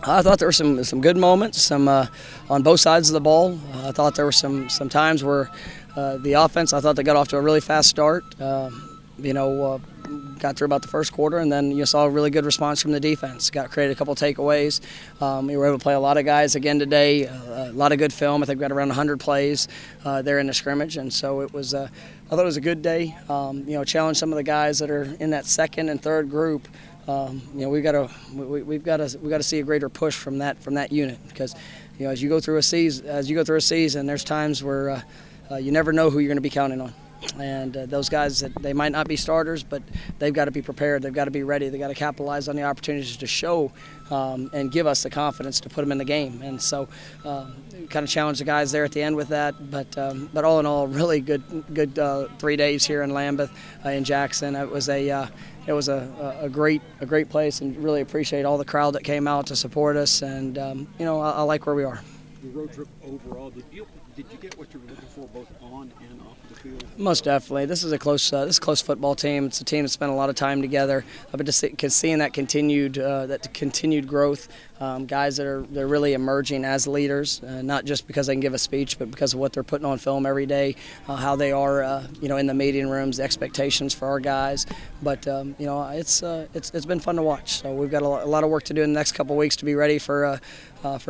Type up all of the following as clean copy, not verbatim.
I thought there were some good moments, some on both sides of the ball. I thought there were some times where the offense, I thought they got off to a really fast start. You know, got through about the first quarter, and then you saw a really good response from the defense. Got created a couple takeaways. We were able to play a lot of guys again today. A lot of good film. I think we got around 100 plays there in the scrimmage, and so it was. I thought it was a good day. You know, challenge some of the guys that are in that second and third group. You know, we've got to see a greater push from that unit, because you know, as you go through a season, there's times where you never know who you're going to be counting on. And those guys, that they might not be starters, but they've got to be prepared. They've got to be ready. They've got to capitalize on the opportunities to show and give us the confidence to put them in the game. And so, kind of challenge the guys there at the end with that. But all in all, really good 3 days here in Lambeth, in Jackson. It was a great place, and really appreciate all the crowd that came out to support us. And you know, I like where we are. The road trip overall, did you get what you were looking for both on and off the field? Most definitely. This is a close football team. It's a team that spent a lot of time together. But just seeing that continued growth, guys they're really emerging as leaders, not just because they can give a speech, but because of what they're putting on film every day, how they are, you know, in the meeting rooms, the expectations for our guys. But you know, it's been fun to watch. So we've got a lot of work to do in the next couple of weeks to be ready for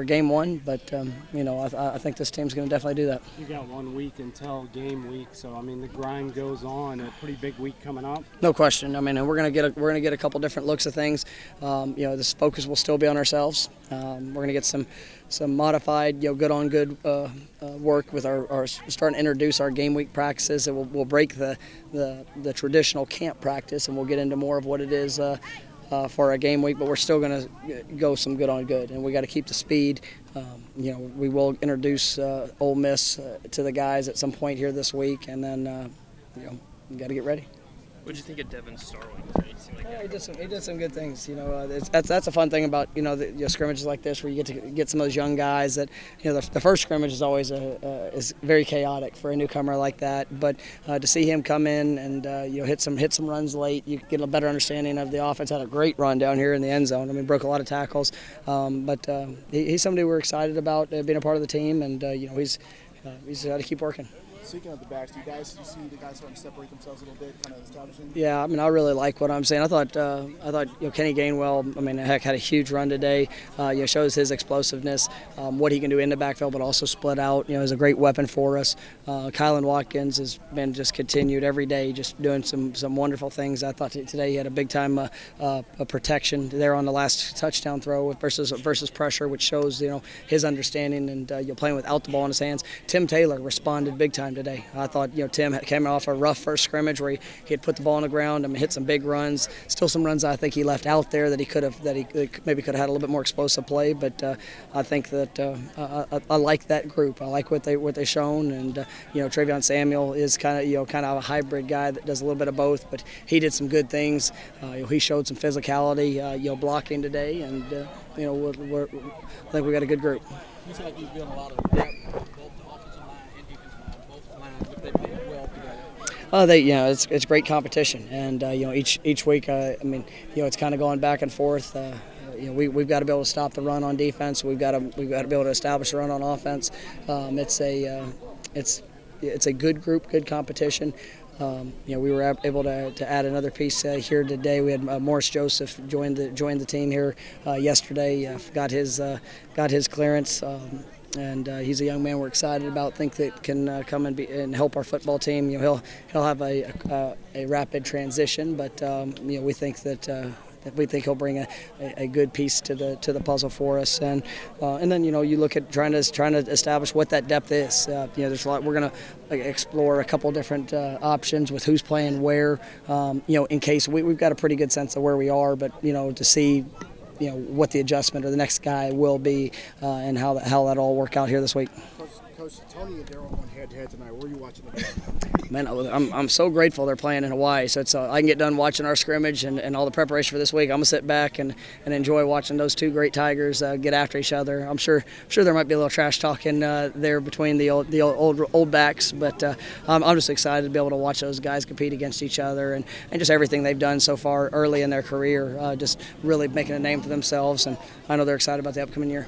game one. But you know, I think this team's going to definitely do that. You got 1 week until game week, so I mean the grind goes on. A pretty big week coming up. No question. I mean, and we're going to get a couple different looks at things. You know, this focus will still be on ourselves. We're going to get some modified, you know, good on good work with our starting to introduce our game week practices. And we'll break the traditional camp practice, and we'll get into more of what it is for a game week. But we're still going to go some good on good, and we got to keep the speed. You know, we will introduce Ole Miss to the guys at some point here this week, and then you know, we got to get ready. What did you think of Devin Starling today? He did some good things. You know, that's a fun thing about scrimmages like this, where you get to get some of those young guys that, you know, the first scrimmage is always is very chaotic for a newcomer like that. But to see him come in and you know, hit some runs late, you get a better understanding of the offense. Had a great run down here in the end zone. I mean, broke a lot of tackles. But he's somebody we're excited about being a part of the team, and you know, he's got to keep working. Speaking of the backs, do you see the guys starting to separate themselves a little bit, kind of establishing? Yeah, I mean, I really like what I'm saying. I thought you know, Kenny Gainwell, I mean, heck, had a huge run today. You know, shows his explosiveness, what he can do in the backfield, but also split out. You know, is a great weapon for us. Kylan Watkins has been just continued every day, just doing some wonderful things. I thought today he had a big time protection there on the last touchdown throw versus pressure, which shows, you know, his understanding and you know, playing without the ball in his hands. Tim Taylor responded big time today. I thought, you know, Tim came off a rough first scrimmage where he had put the ball on the ground and hit some big runs. Still some runs I think he left out there that he maybe could have had a little bit more explosive play. But I think that I like that group. I like what they shown, and you know, Travion Samuel is kind of a hybrid guy that does a little bit of both. But he did some good things. You know, he showed some physicality, you know, blocking today, and you know, I think we got a good group. You seem like you've built a lot of depth, both the offensive line and defensive line, both lines. They play well together. You know, it's great competition, and you know, each week, I mean, you know, it's kind of going back and forth. You know, we've got to be able to stop the run on defense. We've got to be able to establish the run on offense. It's a good group, good competition. You know, we were able to add another piece here today. We had Morris Joseph joined the team here yesterday. Got his clearance. And he's a young man we're excited about. Think that can come and help our football team. You know, he'll have a rapid transition, but you know, we think that he'll bring a good piece to the puzzle for us. And then, you know, you look at trying to establish what that depth is. You know, there's a lot. We're going to explore a couple different options with who's playing where. You know, in case we've got a pretty good sense of where we are, but you know, to see, you know, what the adjustment or the next guy will be, and how that all work out here this week. Coach, Tony and Daryl went head-to-head tonight. Where were you watching the game? Man, I'm so grateful they're playing in Hawaii. So it's I can get done watching our scrimmage and all the preparation for this week. I'm gonna sit back and enjoy watching those two great Tigers get after each other. I'm sure there might be a little trash talking there between the old backs, but I'm just excited to be able to watch those guys compete against each other and just everything they've done so far early in their career, just really making a name for themselves. And I know they're excited about the upcoming year.